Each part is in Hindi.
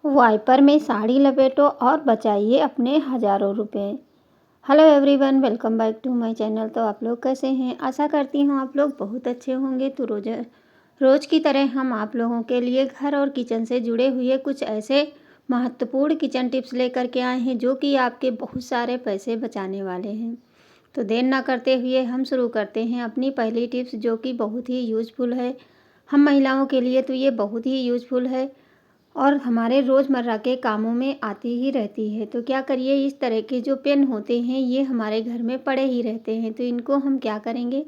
वाइपर में साड़ी लपेटो और बचाइए अपने हज़ारों रुपए। Hello everyone, welcome back to my channel. तो आप लोग कैसे हैं? आशा करती हूँ आप लोग बहुत अच्छे होंगे। तो रोज़ की तरह हम आप लोगों के लिए घर और किचन से जुड़े हुए कुछ ऐसे महत्वपूर्ण किचन टिप्स लेकर के आए हैं जो कि आपके बहुत सारे पैसे बचाने वाले हैं। तो देर ना करते हुए हम शुरू करते हैं अपनी पहली टिप्स, जो कि बहुत ही यूज़फुल है हम महिलाओं के लिए। तो ये बहुत ही यूज़फुल है और हमारे रोज़मर्रा के कामों में आती ही रहती है। तो क्या करिए, इस तरह के जो पेन होते हैं ये हमारे घर में पड़े ही रहते हैं। तो इनको हम क्या करेंगे,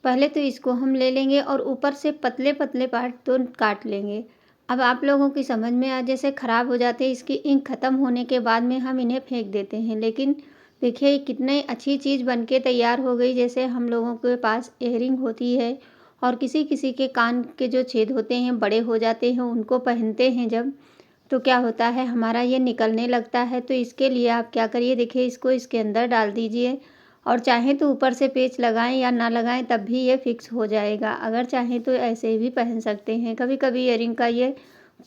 पहले तो इसको हम ले लेंगे और ऊपर से पतले पतले पार्ट तो काट लेंगे। अब आप लोगों की समझ में आ, जैसे ख़राब हो जाते हैं, इसकी इंक ख़त्म होने के बाद में हम इन्हें फेंक देते हैं, लेकिन देखिए कितनी अच्छी चीज़ बन के तैयार हो गई। जैसे हम लोगों के पास इयररिंग होती है और किसी किसी के कान के जो छेद होते हैं बड़े हो जाते हैं, उनको पहनते हैं जब, तो क्या होता है हमारा ये निकलने लगता है। तो इसके लिए आप क्या करिए, देखिए इसको इसके अंदर डाल दीजिए और चाहें तो ऊपर से पेच लगाएं या ना लगाएं तब भी ये फिक्स हो जाएगा। अगर चाहें तो ऐसे भी पहन सकते हैं, कभी कभी इयररिंग का ये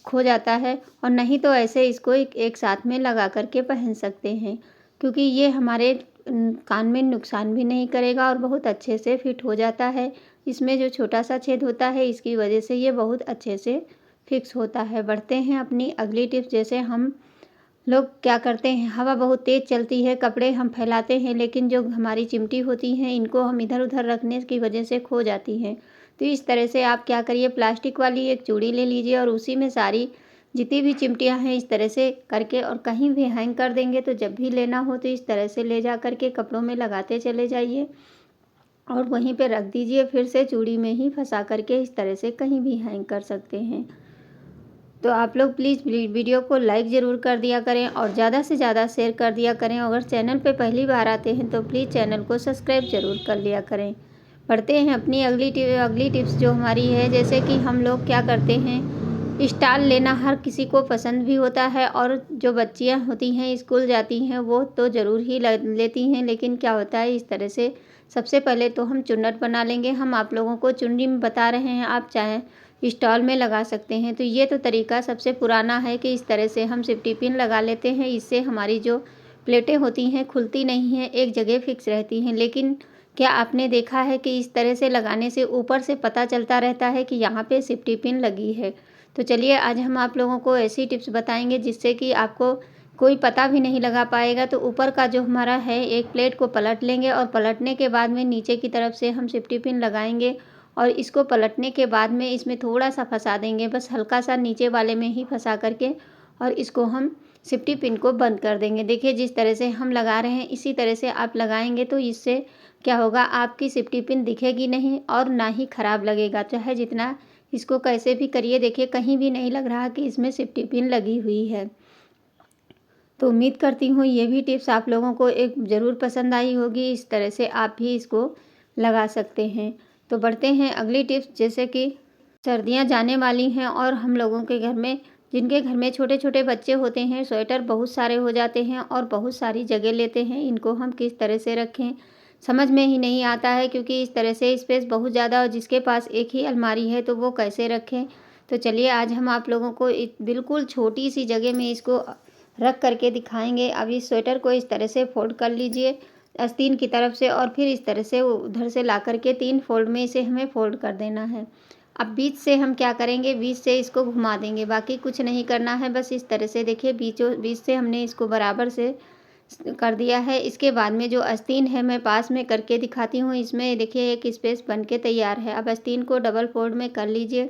खो जाता है, और नहीं तो ऐसे इसको एक साथ में लगा करके पहन सकते हैं, क्योंकि ये हमारे कान में नुकसान भी नहीं करेगा और बहुत अच्छे से फिट हो जाता है। इसमें जो छोटा सा छेद होता है इसकी वजह से ये बहुत अच्छे से फिक्स होता है। बढ़ते हैं अपनी अगली टिप्स। जैसे हम लोग क्या करते हैं, हवा बहुत तेज़ चलती है, कपड़े हम फैलाते हैं, लेकिन जो हमारी चिमटी होती हैं इनको हम इधर उधर रखने की वजह से खो जाती हैं। तो इस तरह से आप क्या करिए, प्लास्टिक वाली एक चूड़ी ले लीजिए और उसी में सारी जितनी भी चिमटियाँ हैं इस तरह से करके और कहीं भी हैंग कर देंगे। तो जब भी लेना हो तो इस तरह से ले जा करके कपड़ों में लगाते चले जाइए और वहीं पे रख दीजिए। फिर से चूड़ी में ही फंसा करके इस तरह से कहीं भी हैंग कर सकते हैं। तो आप लोग प्लीज़ वीडियो को लाइक ज़रूर कर दिया करें और ज़्यादा से ज़्यादा शेयर कर दिया करें। अगर चैनल पे पहली बार आते हैं तो प्लीज़ चैनल को सब्सक्राइब ज़रूर कर लिया करें। बढ़ते हैं अपनी अगली टिप्स जो हमारी है। जैसे कि हम लोग क्या करते हैं, स्टाल लेना हर किसी को पसंद भी होता है और जो बच्चियां होती हैं स्कूल जाती हैं वो तो ज़रूर ही लेती हैं, लेकिन क्या होता है इस तरह से सबसे पहले तो हम चुन्नट बना लेंगे। हम आप लोगों को चुन्नी में बता रहे हैं, आप चाहें स्टॉल में लगा सकते हैं। तो ये तो तरीका सबसे पुराना है कि इस तरह से हम सेफ्टी पिन लगा लेते हैं। इससे हमारी जो प्लेटें होती हैं खुलती नहीं हैं, एक जगह फिक्स रहती हैं। लेकिन क्या आपने देखा है कि इस तरह से लगाने से ऊपर से पता चलता रहता है कि यहाँ पे सेफ्टी पिन लगी है। तो चलिए आज हम आप लोगों को ऐसी टिप्स बताएंगे जिससे कि आपको कोई पता भी नहीं लगा पाएगा। तो ऊपर का जो हमारा है, एक प्लेट को पलट लेंगे और पलटने के बाद में नीचे की तरफ से हम सेफ्टी पिन लगाएंगे और इसको पलटने के बाद में इसमें थोड़ा सा फंसा देंगे, बस हल्का सा नीचे वाले में ही फंसा करके, और इसको हम सेफ्टी पिन को बंद कर देंगे। देखिए जिस तरह से हम लगा रहे हैं इसी तरह से आप लगाएंगे तो इससे क्या होगा, आपकी सेफ्टी पिन दिखेगी नहीं और ना ही ख़राब लगेगा। चाहे जितना इसको कैसे भी करिए, देखिए कहीं भी नहीं लग रहा कि इसमें सेफ्टी पिन लगी हुई है। तो उम्मीद करती हूँ ये भी टिप्स आप लोगों को एक ज़रूर पसंद आई होगी। इस तरह से आप भी इसको लगा सकते हैं। तो बढ़ते हैं अगली टिप्स। जैसे कि सर्दियाँ जाने वाली हैं और हम लोगों के घर में, जिनके घर में छोटे छोटे बच्चे होते हैं, स्वेटर बहुत सारे हो जाते हैं और बहुत सारी जगह लेते हैं। इनको हम किस तरह से रखें समझ में ही नहीं आता है, क्योंकि इस तरह से स्पेस बहुत ज़्यादा और जिसके पास एक ही अलमारी है तो वो कैसे रखें। तो चलिए आज हम आप लोगों को एक बिल्कुल छोटी सी जगह में इसको रख करके दिखाएंगे। अब इस स्वेटर को इस तरह से फोल्ड कर लीजिए आस्तीन की तरफ से और फिर इस तरह से उधर से ला करके 3 फोल्ड में इसे हमें फोल्ड कर देना है। अब बीच से हम क्या करेंगे, बीच से इसको घुमा देंगे, बाकी कुछ नहीं करना है। बस इस तरह से देखिए बीच से हमने इसको बराबर से कर दिया है। इसके बाद में जो आस्तीन है मैं पास में करके दिखाती हूँ। इसमें देखिए एक स्पेस बन के तैयार है। अब आस्तीन को डबल फोल्ड में कर लीजिए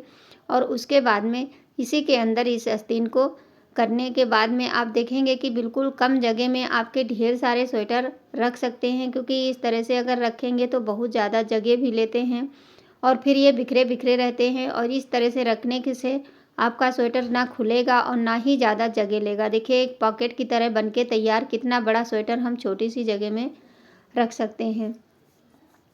और उसके बाद में इसी के अंदर इस आस्तीन को करने के बाद में आप देखेंगे कि बिल्कुल कम जगह में आपके ढेर सारे स्वेटर रख सकते हैं, क्योंकि इस तरह से अगर रखेंगे तो बहुत ज़्यादा जगह भी लेते हैं और फिर ये बिखरे बिखरे रहते हैं। और इस तरह से रखने के से आपका स्वेटर ना खुलेगा और ना ही ज़्यादा जगह लेगा। देखिए एक पॉकेट की तरह बन के तैयार, कितना बड़ा स्वेटर हम छोटी सी जगह में रख सकते हैं।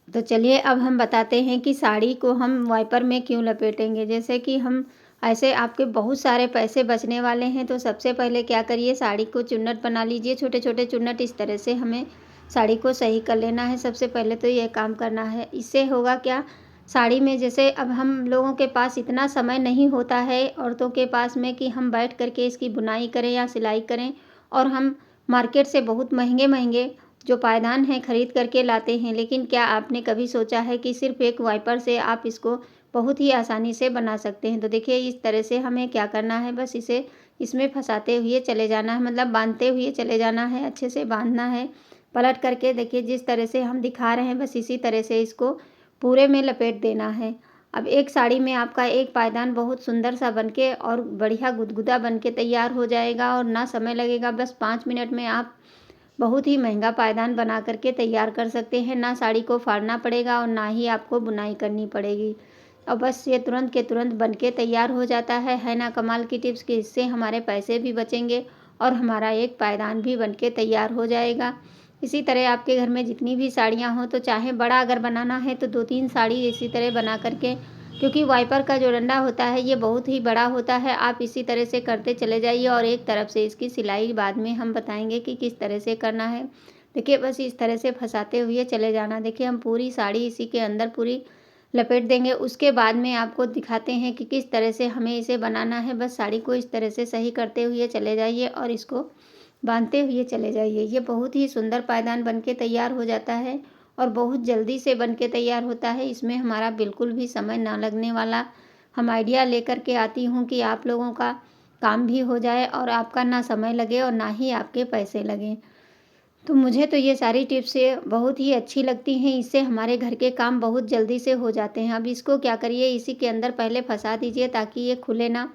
तो चलिए अब हम बताते हैं कि साड़ी को हम वाइपर में क्यों लपेटेंगे। जैसे कि हम ऐसे आपके बहुत सारे पैसे बचने वाले हैं। तो सबसे पहले क्या करिए, साड़ी को चुन्नट बना लीजिए, छोटे छोटे चुन्नट। इस तरह से हमें साड़ी को सही कर लेना है। सबसे पहले तो यह काम करना है। इससे होगा क्या, साड़ी में जैसे अब हम लोगों के पास इतना समय नहीं होता है औरतों के पास में कि हम बैठ कर के इसकी बुनाई करें या सिलाई करें, और हम मार्केट से बहुत महंगे-महंगे जो पायदान हैं खरीद करके लाते हैं। लेकिन क्या आपने कभी सोचा है कि सिर्फ़ एक वाइपर से आप इसको बहुत ही आसानी से बना सकते हैं? तो देखिए इस तरह से हमें क्या करना है, बस इसे इसमें फँसाते हुए चले जाना है, मतलब बाँधते हुए चले जाना है, अच्छे से बाँधना है। पलट करके देखिए जिस तरह से हम दिखा रहे हैं बस इसी तरह से इसको पूरे में लपेट देना है। अब एक साड़ी में आपका एक पायदान बहुत सुंदर सा बनके और बढ़िया गुदगुदा बनके तैयार हो जाएगा, और ना समय लगेगा, बस 5 मिनट में आप बहुत ही महंगा पायदान बना करके तैयार कर सकते हैं। ना साड़ी को फाड़ना पड़ेगा और ना ही आपको बुनाई करनी पड़ेगी, और बस ये तुरंत के तुरंत बन के तैयार हो जाता है ना कमाल की टिप्स कि इससे हमारे पैसे भी बचेंगे और हमारा एक पायदान भी बन के तैयार हो जाएगा। इसी तरह आपके घर में जितनी भी साड़ियाँ हों, तो चाहे बड़ा अगर बनाना है तो 2-3 साड़ी इसी तरह बना करके, क्योंकि वाइपर का जो डंडा होता है ये बहुत ही बड़ा होता है, आप इसी तरह से करते चले जाइए। और एक तरफ से इसकी सिलाई बाद में हम बताएंगे कि किस तरह से करना है। देखिए बस इस तरह से फंसाते हुए चले जाना। देखिए हम पूरी साड़ी इसी के अंदर पूरी लपेट देंगे। उसके बाद में आपको दिखाते हैं कि किस तरह से हमें इसे बनाना है। बस साड़ी को इस तरह से सही करते हुए चले जाइए और इसको बांधते हुए चले जाइए। ये बहुत ही सुंदर पायदान बनके तैयार हो जाता है और बहुत जल्दी से बनके तैयार होता है। इसमें हमारा बिल्कुल भी समय ना लगने वाला हम आइडिया लेकर के आती हूँ कि आप लोगों का काम भी हो जाए और आपका ना समय लगे और ना ही आपके पैसे लगें। तो मुझे तो ये सारी टिप्स ये बहुत ही अच्छी लगती हैं। इससे हमारे घर के काम बहुत जल्दी से हो जाते हैं। अब इसको क्या करिए, इसी के अंदर पहले फंसा दीजिए ताकि ये खुले ना,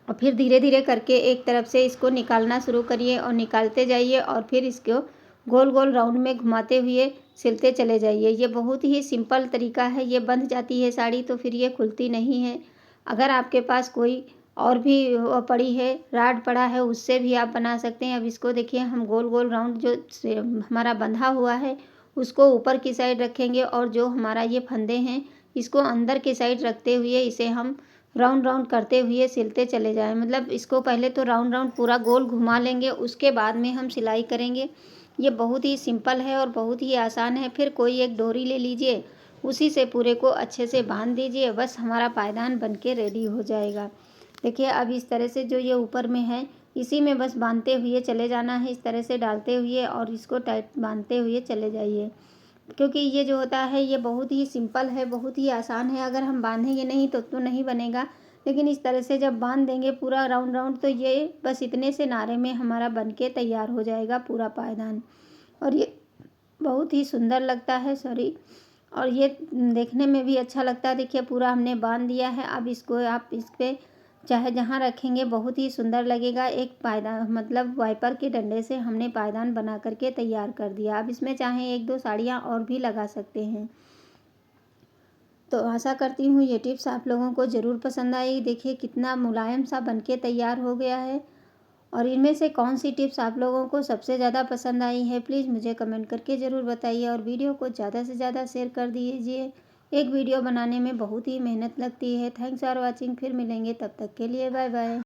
और फिर धीरे-धीरे करके एक तरफ से इसको निकालना शुरू करिए और निकालते जाइए और फिर इसको गोल-गोल राउंड में घुमाते हुए सिलते चले जाइए। ये बहुत ही सिंपल तरीका है, ये बंध जाती है साड़ी तो फिर ये खुलती नहीं है। अगर आपके पास कोई और भी पड़ी है, राड पड़ा है, उससे भी आप बना सकते हैं। अब इसको देखिए हम गोल-गोल राउंड जो से हमारा बंधा हुआ है, उसको ऊपर की साइड रखेंगे और जो हमारा ये फंदे हैं, इसको अंदर की साइड रखते हुए इसे हम राउंड राउंड करते हुए सिलते चले जाएँ। मतलब इसको पहले तो राउंड राउंड पूरा गोल घुमा लेंगे, उसके बाद में हम सिलाई करेंगे। ये बहुत ही सिंपल है और बहुत ही आसान है। फिर कोई एक डोरी ले लीजिए, उसी से पूरे को अच्छे से बाँध दीजिए, बस हमारा पायदान बन के रेडी हो जाएगा। देखिए अब इस तरह से जो ये ऊपर में है, इसी में बस बाँधते हुए चले जाना है, इस तरह से डालते हुए और इसको टाइट बाँधते हुए चले जाइए। क्योंकि ये जो होता है ये बहुत ही सिंपल है, बहुत ही आसान है। अगर हम बांधेंगे नहीं तो नहीं बनेगा, लेकिन इस तरह से जब बांध देंगे पूरा राउंड राउंड तो ये बस इतने से नारे में हमारा बनके तैयार हो जाएगा पूरा पायदान। और ये बहुत ही सुंदर लगता है, सॉरी, और ये देखने में भी अच्छा लगता है। देखिए पूरा हमने बांध दिया है। अब इसको आप इस पे चाहे जहाँ रखेंगे बहुत ही सुंदर लगेगा। एक पायदान मतलब वाइपर के डंडे से हमने पायदान बना करके तैयार कर दिया। अब इसमें चाहे 1-2 साड़ियाँ और भी लगा सकते हैं। तो आशा करती हूँ ये टिप्स आप लोगों को ज़रूर पसंद आएगी। देखिए कितना मुलायम सा बनके तैयार हो गया है। और इनमें से कौन सी टिप्स आप लोगों को सबसे ज़्यादा पसंद आई है, प्लीज़ मुझे कमेंट करके ज़रूर बताइए और वीडियो को ज़्यादा से ज़्यादा शेयर कर दीजिए। एक वीडियो बनाने में बहुत ही मेहनत लगती है। Thanks for watching. फिर मिलेंगे, तब तक के लिए बाय बाय।